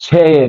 6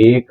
1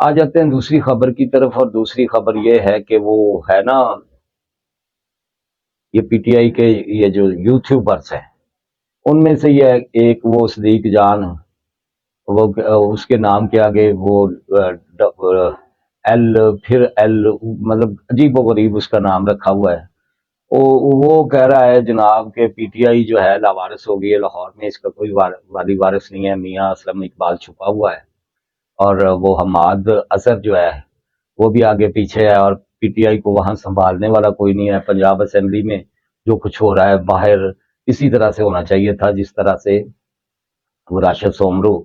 آ جاتے ہیں دوسری خبر کی طرف، اور دوسری خبر یہ ہے کہ وہ ہے نا، یہ پی ٹی آئی کے یہ جو یوٹیوبرس ہیں، ان میں سے یہ ایک وہ صدیق جان، وہ اس کے نام کے آگے وہ ایل، پھر ایل، مطلب عجیب و غریب اس کا نام رکھا ہوا ہے۔ وہ کہہ رہا ہے جناب کہ پی ٹی آئی جو ہے لاوارث ہو گئی ہے لاہور میں، اس کا کوئی والی وارث نہیں ہے، میاں اسلم اقبال چھپا ہوا ہے، اور وہ حماد اظہر جو ہے وہ بھی آگے پیچھے ہے، اور پی ٹی آئی کو وہاں سنبھالنے والا کوئی نہیں ہے۔ پنجاب اسمبلی میں جو کچھ ہو رہا ہے باہر اسی طرح سے ہونا چاہیے تھا جس طرح سے وہ راشد سومرو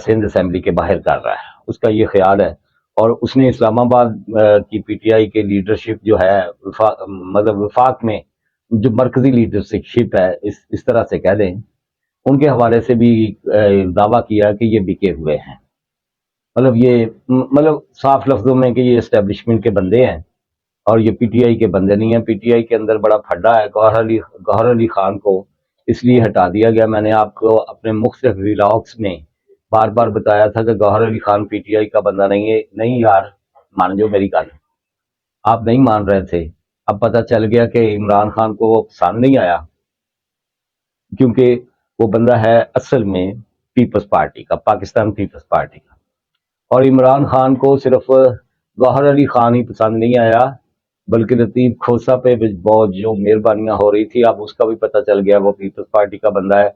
سندھ اسمبلی کے باہر کر رہا ہے، اس کا یہ خیال ہے۔ اور اس نے اسلام آباد کی پی ٹی آئی کے لیڈرشپ جو ہے مطلب وفاق میں جو مرکزی لیڈرشپ ہے، اس طرح سے کہہ دیں، ان کے حوالے سے بھی دعویٰ کیا کہ یہ بکے ہوئے ہیں، مطلب یہ مطلب صاف لفظوں میں کہ یہ اسٹیبلشمنٹ کے بندے ہیں، اور یہ پی ٹی آئی کے بندے نہیں ہیں۔ پی ٹی آئی کے اندر بڑا پھڈا ہے۔ گوہر علی خان کو اس لیے ہٹا دیا گیا، میں نے آپ کو اپنے مختلف ولاگس میں بار بار بتایا تھا کہ گوہر Ali Khan P T I کا بندہ نہیں ہے۔ نہیں یار، مان جو میری گل، آپ نہیں مان رہے تھے، اب پتہ چل گیا کہ عمران خان کو وہ پسند نہیں آیا، کیونکہ وہ بندہ ہے اصل میں پیپلز پارٹی کا، پاکستان پیپلز پارٹی کا، اور عمران خان کو صرف گوہر علی خان ہی پسند نہیں آیا، بلکہ لطیف کھوسا پہ بہت جو مہربانیاں ہو رہی تھی، اب اس کا بھی پتہ چل گیا وہ پیپلز پارٹی کا بندہ ہے۔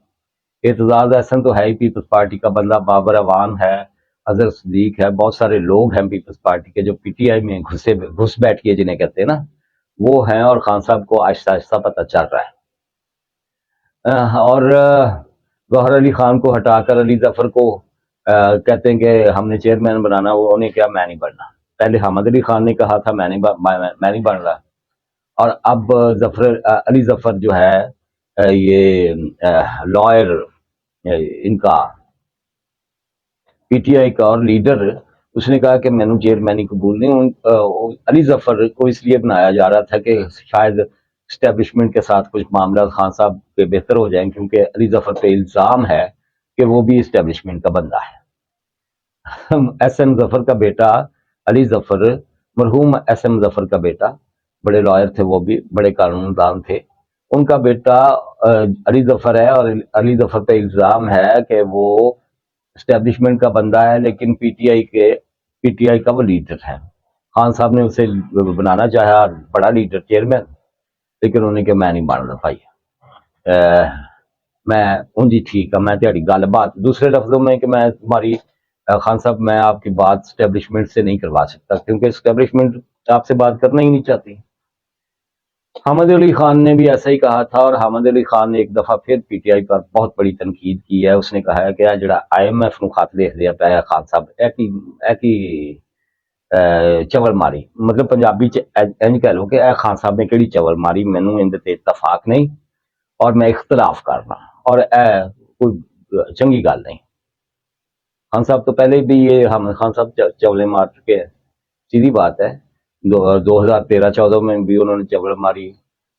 اعتزاز احسن تو ہے ہی پیپلز پارٹی کا بندہ، بابر اعوان ہے، اظہر صدیق ہے، بہت سارے لوگ ہیں پیپلز پارٹی کے جو پی ٹی آئی میں گھس بیٹھ کے جنہیں کہتے ہیں نا، وہ ہیں، اور خان صاحب کو آہستہ آہستہ پتہ چل رہا ہے۔ اور گوہر علی خان کو ہٹا کر علی ظفر کو کہتے ہیں کہ ہم نے چیئرمین بنانا، وہ نے کیا میں نہیں بننا۔ پہلے حامد علی خان نے کہا تھا میں نہیں بن رہا، اور اب علی ظفر جو ہے یہ لائر ان کا پی ٹی آئی کا اور لیڈر، اس نے کہا کہ میں نے چیئرمینی قبول نہیں۔ علی ظفر کو اس لیے بنایا جا رہا تھا کہ شاید اسٹیبلشمنٹ کے ساتھ کچھ معاملات خان صاحب کے بہتر ہو جائیں، کیونکہ علی ظفر پہ الزام ہے کہ وہ بھی اسٹیبلشمنٹ کا بندہ ہے۔ ایس ایم ظفر کا بیٹا علی ظفر، مرحوم ایس ایم ظفر کا بیٹا، بڑے لائر تھے، وہ بھی بڑے قانون دان تھے، ان کا بیٹا علی ظفر ہے، اور علی ظفر پہ الزام ہے کہ وہ اسٹیبلشمنٹ کا بندہ ہے، لیکن پی ٹی آئی کا وہ لیڈر ہے۔ خان صاحب نے اسے بنانا چاہا بڑا لیڈر، چیئرمین، لیکن انہوں نے کہ میں نہیں بن رہا بھائی، میں ان جی ٹھیک ہے، میں تیاری گل بات دوسرے لفظوں میں کہ میں تمہاری خان صاحب میں آپ کی بات اسٹیبلشمنٹ سے نہیں کروا سکتا، کیونکہ اسٹیبلشمنٹ آپ سے بات کرنا ہی نہیں چاہتی۔ حامد علی خان نے بھی ایسا ہی کہا تھا، اور حامد علی خان نے ایک دفعہ پھر پی ٹی آئی پر بہت بڑی تنقید کی ہے۔ اس نے کہا ہے کہ جڑا آئی ایم ایف نو خط لکھ دیا پیا خان صاحب، ایک ہی چول ماری، مطلب پنجابی انج کہہ لو کہ اے خان صاحب نے کہڑی چول ماری، مینوں اندر تے اتفاق نہیں، اور میں اختلاف کرنا، اور اے کوئی چنگی گل نہیں۔ خان صاحب تو پہلے بھی یہ خان صاحب چولے مار چکے ہیں، سیدھی بات ہے۔ 2013-14 میں بھی انہوں نے چول ماری،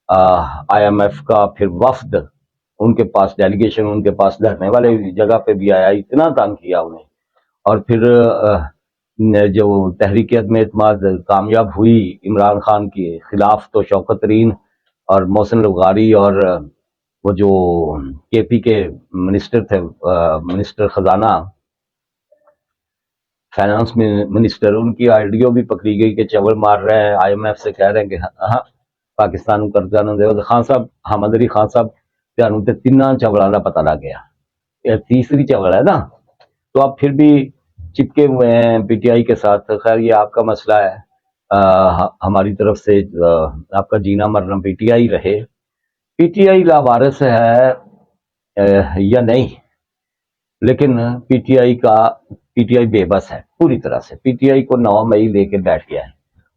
آئی ایم ایف کا پھر وفد ان کے پاس، ڈیلیگیشن ان کے پاس دھرنے والے جگہ پہ بھی آیا، اتنا تنگ کیا انہیں، اور پھر جو تحریک عدم اعتماد کامیاب ہوئی عمران خان کے خلاف، تو شوکت ترین اور محسن لغاری اور وہ جو کے پی کے منسٹر تھے، منسٹر خزانہ، فائنانس منسٹر، ان کی آئیڈیو بھی پکڑی گئی کہ چول مار رہے ہیں، آئی ایم ایف سے کہہ رہے ہیں کہ ہاں پاکستان کو قرضہ نہ دے۔ خان صاحب، حامد علی خان صاحب تے تیناں چولاں کا پتہ لگ گیا، یہ تیسری چول ہے نا، تو آپ پھر بھی چپکے ہوئے ہیں پی ٹی آئی کے ساتھ۔ خیر یہ آپ کا مسئلہ ہے، ہماری طرف سے آپ کا جینا مرنا پی ٹی آئی رہے۔ پی ٹی آئی لاوارث ہے یا نہیں، لیکن پی ٹی آئی بے بس ہے پوری طرح سے۔ پی ٹی آئی کو 9 مئی لے کے بیٹھ گیا ہے،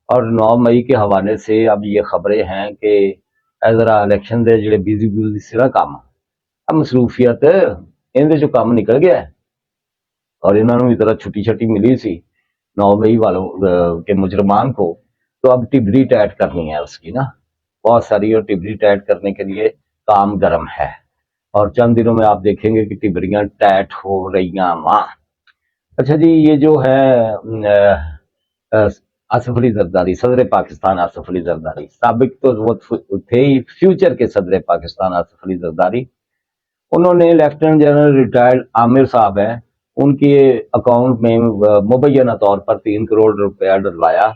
اور 9 مئی کے حوالے سے اب یہ خبریں ہیں کہ ذرا الیکشن دے جڑے بیزی سرا کام، اب مصروفیت ان جو کام نکل گیا ہے، اور انہوں نے طرح چھٹی ملی سی 9 مئی والوں کے مجرمان کو، تو اب ٹبری ٹائٹ کرنی ہے اس کی نا، بہت ساری، اور ٹبری ٹائٹ کرنے کے لیے کام گرم ہے، اور چند دنوں میں آپ دیکھیں گے کہ ٹبریاں ٹائٹ ہو رہی ہیں۔ اچھا جی، یہ جو ہے آصف علی زرداری، صدر پاکستان آصف علی زرداری، سابق تو وہ تھے ہی، فیوچر کے صدر پاکستان آصف علی زرداری، انہوں نے لیفٹیننٹ جنرل ریٹائرڈ عامر صاحب ہیں، ان کے اکاؤنٹ میں مبینہ طور پر 3 کروڑ روپیہ ڈلوایا،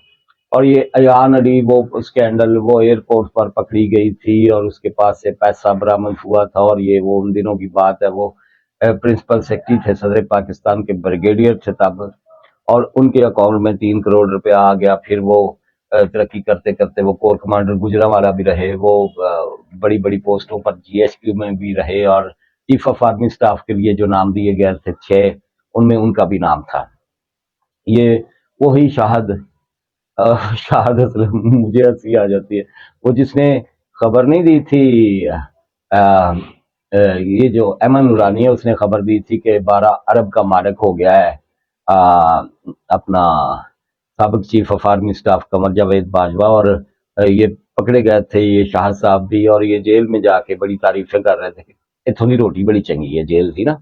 اور یہ ایان علی وہ اسکینڈل وہ ایئرپورٹ پر پکڑی گئی تھی اور اس کے پاس سے پیسہ برآمد ہوا تھا، اور یہ وہ ان دنوں کی بات ہے، وہ پرنسپل سیکرٹری تھے صدر پاکستان کے، بریگیڈیئر تھے تب، اور ان کے اکاؤنٹ میں 3 کروڑ روپیہ آ گیا۔ پھر وہ ترقی کرتے کرتے وہ کور کمانڈر گجرانوالہ بھی رہے، وہ بڑی بڑی پوسٹوں پر جی ایس کیو میں بھی رہے، اور چیف آف آرمی سٹاف کے لیے جو نام دیے گئے تھے 6، ان میں ان کا بھی نام تھا۔ یہ وہی شاہد اسلم، مجھے ہنسی آ جاتی ہے، وہ جس نے خبر نہیں دی تھی، یہ جو ایمن نورانی ہے، اس نے خبر دی تھی کہ 12 ارب کا مالک ہو گیا ہے اپنا سابق chief of army staff Qamar Javed Bajwa, اور یہ پکڑے گئے تھے یہ شاہد صاحب بھی، اور یہ جیل میں جا کے بڑی تعریفیں کر رہے تھے، اتنی روٹی بڑی چنگی ہے جیل تھی نا،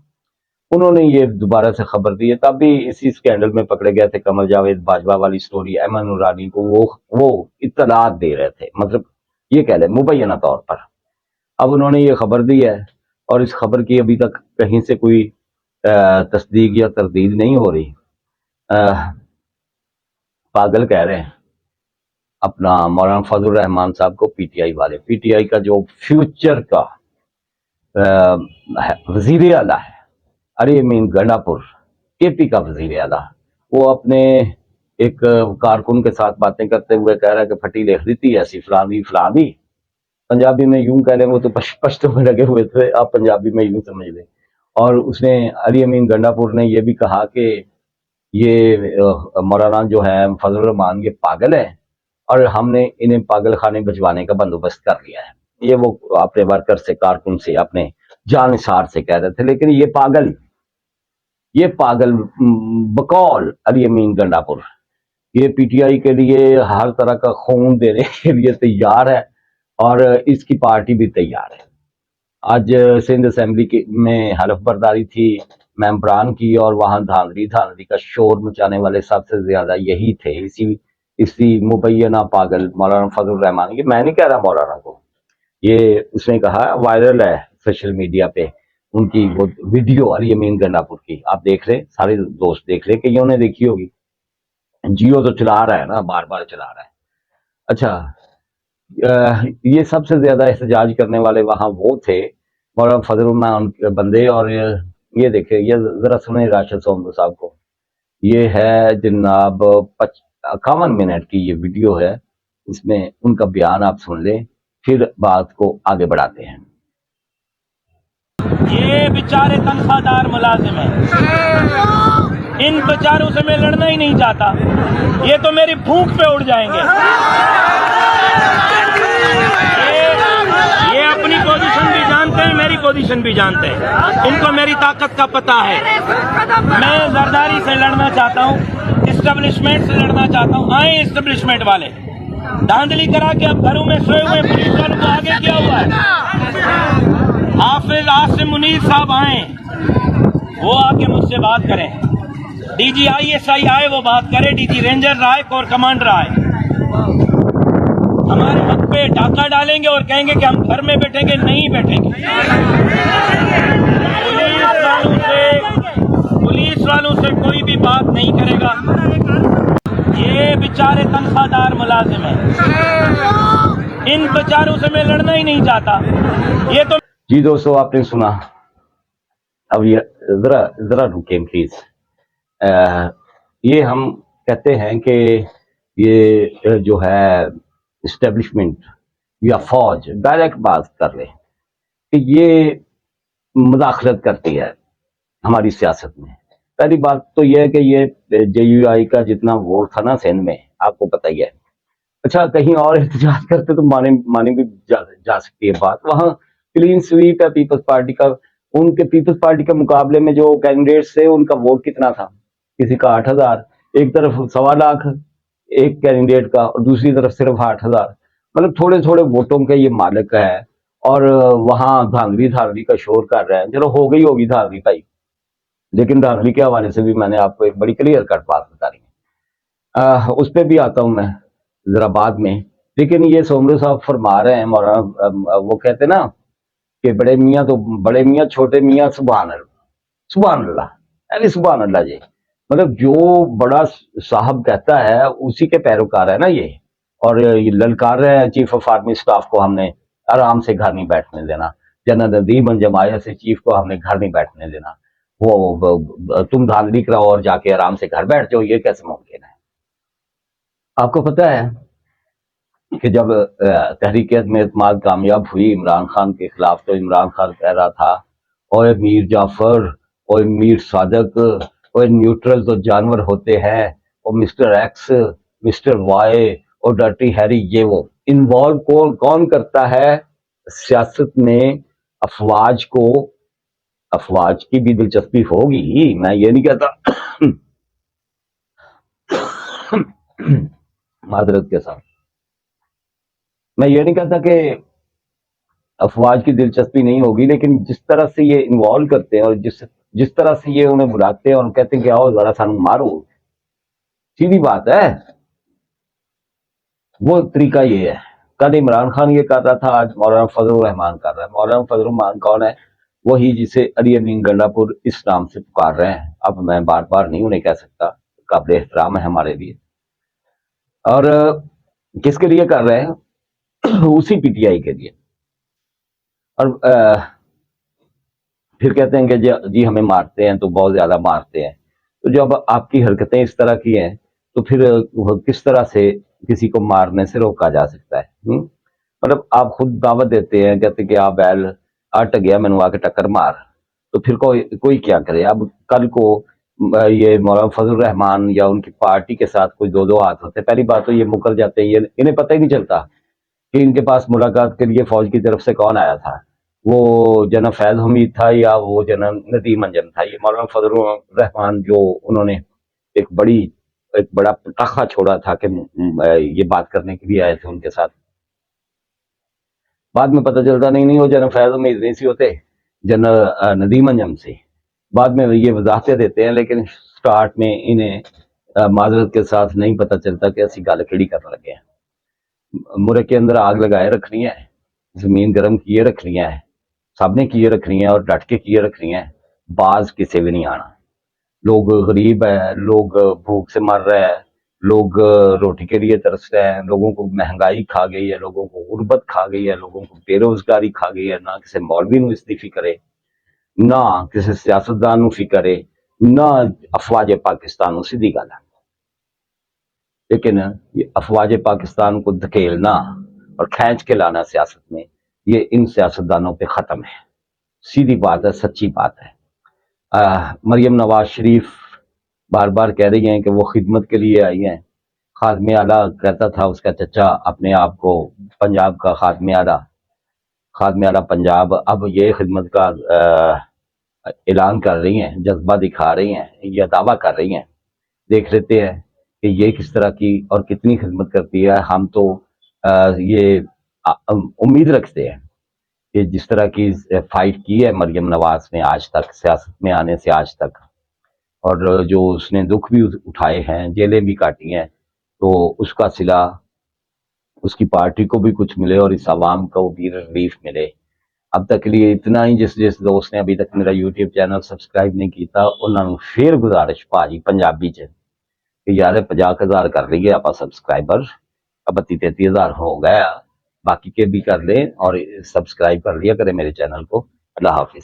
انہوں نے یہ دوبارہ سے خبر دی ہے، تب بھی اسی اسکینڈل میں پکڑے گئے تھے، قمر جاوید باجوہ والی سٹوری، ایمن نورانی کو وہ اطلاعات دے رہے تھے، مطلب یہ کہہ لیں مبینہ طور پر۔ اب انہوں نے یہ خبر دی ہے، اور اس خبر کی ابھی تک کہیں سے کوئی تصدیق یا تردید نہیں ہو رہی۔ پاگل کہہ رہے ہیں اپنا مولانا فضل الرحمان صاحب کو، پی ٹی آئی والے، پی ٹی آئی کا جو فیوچر کا وزیر اعلیٰ ہے، ارے امین گنڈا پور، کے پی کا وزیر اعلیٰ، وہ اپنے ایک کارکن کے ساتھ باتیں کرتے ہوئے کہہ رہا ہے کہ پھٹی لکھ دیتی ایسی فلاں دی، پنجابی میں یوں کہہ لیں، وہ تو پشتو میں لگے ہوئے تھے، آپ پنجابی میں یوں سمجھ لیں۔ اور اس نے علی امین گنڈا پور نے یہ بھی کہا کہ یہ مولانا جو ہے فضل الرحمان یہ پاگل ہے، اور ہم نے انہیں پاگل خانے بھجوانے کا بندوبست کر لیا ہے۔ یہ وہ اپنے ورکر سے، کارکن سے، اپنے جانثار سے کہہ رہے تھے، لیکن یہ پاگل بقول علی امین گنڈا پور یہ پی ٹی آئی کے لیے ہر طرح کا خون دینے کے لیے تیار ہے، اور اس کی پارٹی بھی تیار ہے۔ آج سندھ اسمبلی میں حلف برداری تھی ممبران کی، اور وہاں دھاندلی کا شور مچانے والے سب سے زیادہ یہی تھے، اسی مبینہ پاگل مولانا فضل الرحمان۔ یہ میں نہیں کہہ رہا مولانا کو، یہ اس نے کہا، وائرل ہے سوشل میڈیا پہ ان کی وہ ویڈیو علی امین گنڈا پور کی، آپ دیکھ رہے، سارے دوست دیکھ رہے، کہ انہوں نے دیکھی ہوگی، جیو تو چلا رہا ہے نا، بار بار چلا رہا ہے۔ اچھا، یہ سب سے زیادہ احتجاج کرنے والے وہاں وہ تھے مولانا فضل الرحمان کے بندے، اور یہ دیکھیں، یہ ذرا سنیں راشد سومبو صاحب کو، یہ ہے جناب 51 منٹ کی یہ ویڈیو ہے، اس میں ان کا بیان آپ سن لیں، پھر بات کو آگے بڑھاتے ہیں۔ یہ بیچارے تنخواہ دار ملازم ہیں، ان بیچاروں سے میں لڑنا ہی نہیں چاہتا، یہ تو میری بھوک پہ اڑ جائیں گے، یہ اپنی پوزیشن بھی جانتے ہیں، میری پوزیشن بھی جانتے ہیں، ان کو میری طاقت کا پتہ ہے۔ میں زرداری سے لڑنا چاہتا ہوں، اسٹیبلشمنٹ سے لڑنا چاہتا ہوں، آئیں اسٹیبلشمنٹ والے، دھاندلی کرا کے اب گھروں میں سوئے ہوئے پولیس والوں کو آگے کیا ہوا ہے؟ حافظ عاصم منیر صاحب آئیں، وہ آ کے مجھ سے بات کریں، D G I S I آئے، وہ بات کرے، ڈی جی رینجر آئے، کور کمانڈر آئے، ہمارے حق پہ ڈاکہ ڈالیں گے اور کہیں گے کہ ہم گھر میں بیٹھیں گے، نہیں بیٹھیں گے۔ پولیس والوں سے کوئی بھی بات نہیں کرے گا۔ یہ بیچارے تنخواہ دار ملازم ہیں، ان بیچاروں سے میں لڑنا ہی نہیں چاہتا، یہ تو۔ جی دوستو، آپ نے سنا، اب یہ ذرا رکیں پلیز۔ یہ ہم کہتے ہیں کہ یہ جو ہے اسٹیبلشمنٹ یا فوج ڈائریکٹ بات کر لیں کہ یہ مداخلت کرتی ہے ہماری سیاست میں۔ پہلی بات تو یہ ہے کہ یہ جے یو آئی کا جتنا ووٹ تھا نا سندھ میں، آپ کو پتہ ہی ہے، اچھا کہیں اور احتجاج کرتے تو مانے بھی جا سکتی ہے بات، وہاں کلین سویپ ہے پیپلز پارٹی کا، ان کے پیپلز پارٹی کے مقابلے میں جو کینڈیڈیٹس تھے ان کا ووٹ کتنا تھا، کسی کا 8,000، ایک طرف 1.25 لاکھ ایک کینڈیڈیٹ کا، اور دوسری طرف صرف 8,000، مطلب تھوڑے تھوڑے ووٹوں کے یہ مالک ہے، اور وہاں دھاندلی کا شور کر رہے ہیں۔ چلو ہو گئی ہوگی دھاندلی بھائی، لیکن داخلی کے حوالے سے بھی میں نے آپ کو ایک بڑی کلیئر کٹ بات بتا رہی ہے، اس پہ بھی آتا ہوں میں ذرا بعد میں. لیکن یہ سومرو صاحب فرما رہے ہیں مولانا، وہ کہتے ہیں نا کہ بڑے میاں تو بڑے میاں چھوٹے میاں سبحان اللہ، سبحان اللہ، یعنی سبحان اللہ جی. مطلب جو بڑا صاحب کہتا ہے اسی کے پیروکار ہے نا یہ. اور یہ للکار رہے ہیں چیف آف آرمی اسٹاف کو ہم نے آرام سے گھر نہیں بیٹھنے دینا، جنرل ندیم انجماعیہ سے چیف کو ہم نے گھر نہیں بیٹھنے دینا. وہ تم دھاندلی کراؤ اور جا کے آرام سے گھر بیٹھ جاؤ، یہ کیسے ممکن ہے؟ آپ کو پتہ ہے کہ جب تحریک عدم اعتماد کامیاب ہوئی عمران خان کے خلاف، تو عمران خان کہہ رہا تھا اوے میر جعفر، اوے میر صادق، اوے نیوٹرل تو جانور ہوتے ہیں، اور مسٹر ایکس، مسٹر وائی اور ڈرٹی ہیری، یہ وہ انوالو کون کرتا ہے سیاست میں؟ افواج کو. افواج کی بھی دلچسپی ہوگی، میں یہ نہیں کہتا معذرت کے ساتھ میں یہ نہیں کہتا کہ افواج کی دلچسپی نہیں ہوگی، لیکن جس طرح سے یہ انوالو کرتے ہیں اور جس طرح سے یہ انہیں بلاتے ہیں اور کہتے ہیں کہ آؤ ذرا سانو مارو، سیدھی بات ہے وہ طریقہ یہ ہے. کل عمران خان یہ کر رہا تھا، آج مولانا فضل الرحمان کر رہا ہے. مولانا فضل الرحمان کون ہے؟ وہی جسے علی امین گنڈا پور اس نام سے پکار رہے ہیں. اب میں بار بار نہیں انہیں کہہ سکتا، قابل احترام ہے ہمارے لیے. اور کس کے لیے کر رہے ہیں؟ اسی پی ٹی آئی کے لیے. اور پھر کہتے ہیں کہ جی ہمیں مارتے ہیں تو بہت زیادہ مارتے ہیں. تو جب آپ کی حرکتیں اس طرح کی ہیں تو پھر کس طرح سے کسی کو مارنے سے روکا جا سکتا ہے؟ مطلب آپ خود دعوت دیتے ہیں، کہتے ہیں کہ آپ بیل اٹ گیا میں نے آ کے ٹکر مار، تو پھر کوئی کیا کرے؟ اب کل کو یہ مولانا فضل الرحمان یا ان کی پارٹی کے ساتھ کوئی دو ہاتھ ہوتے، پہلی بات تو یہ مکر جاتے ہیں، انہیں پتہ ہی نہیں چلتا کہ ان کے پاس ملاقات کے لیے فوج کی طرف سے کون آیا تھا، وہ جناب فیض حمید تھا یا وہ جناب ندیم انجم تھا. یہ مولانا فضل الرحمان جو انہوں نے ایک بڑا پٹاخہ چھوڑا تھا کہ یہ بات کرنے کے لیے آئے تھے ان کے ساتھ، بعد میں پتہ چلتا نہیں وہ جناب فیض حمید نہیں سی ہوتے، جناب ندیم انجم سے. بعد میں یہ وضاحتیں دیتے ہیں، لیکن سٹارٹ میں انہیں معذرت کے ساتھ نہیں پتہ چلتا کہ ایسی گال کھڑی کرنے لگے ہیں. ملک کے اندر آگ لگائے رکھنی ہے، زمین گرم کیے رکھنی ہے، سب نے کیے رکھنی ہے اور ڈٹ کے کیے رکھنی ہے. باز کسی بھی نہیں آنا. لوگ غریب ہے، لوگ بھوک سے مر رہے ہیں، لوگ روٹی کے لیے ترس رہے ہیں، لوگوں کو مہنگائی کھا گئی ہے، لوگوں کو غربت کھا گئی ہے، لوگوں کو بے روزگاری کھا گئی ہے. نہ کسی مولوی نو اس کی فکر ہے، نہ کسی سیاستدان نو فکر ہے، نہ افواج پاکستان نو. سیدھی گل ہے. لیکن یہ افواج پاکستان کو دھکیلنا اور کھینچ کے لانا سیاست میں، یہ ان سیاستدانوں پہ ختم ہے. سیدھی بات ہے، سچی بات ہے. مریم نواز شریف بار بار کہہ رہی ہیں کہ وہ خدمت کے لیے آئی ہیں. خادم اعلیٰ کہتا تھا اس کا چچا اپنے آپ کو پنجاب کا خادم اعلیٰ پنجاب. اب یہ خدمت کا اعلان کر رہی ہیں، جذبہ دکھا رہی ہیں، یہ دعویٰ کر رہی ہیں. دیکھ لیتے ہیں کہ یہ کس طرح کی اور کتنی خدمت کرتی ہے. ہم تو یہ امید رکھتے ہیں کہ جس طرح کی فائٹ کی ہے مریم نواز نے آج تک سیاست میں آنے سے آج تک، اور جو اس نے دکھ بھی اٹھائے ہیں، جیلیں بھی کاٹی ہیں، تو اس کا صلہ اس کی پارٹی کو بھی کچھ ملے اور اس عوام کو بھی ریلیف ملے. اب تک کے لیے اتنا ہی. جس دوست نے ابھی تک میرا یوٹیوب چینل سبسکرائب نہیں کیتا انہوں نے پھر گزارش پاجی پنجابی چ کہ یار 50,000 کر لیے آپ سبسکرائبر، اب 33,000 ہو گیا، باقی کے بھی کر لیں اور سبسکرائب کر لیا کرے میرے چینل کو. اللہ حافظ.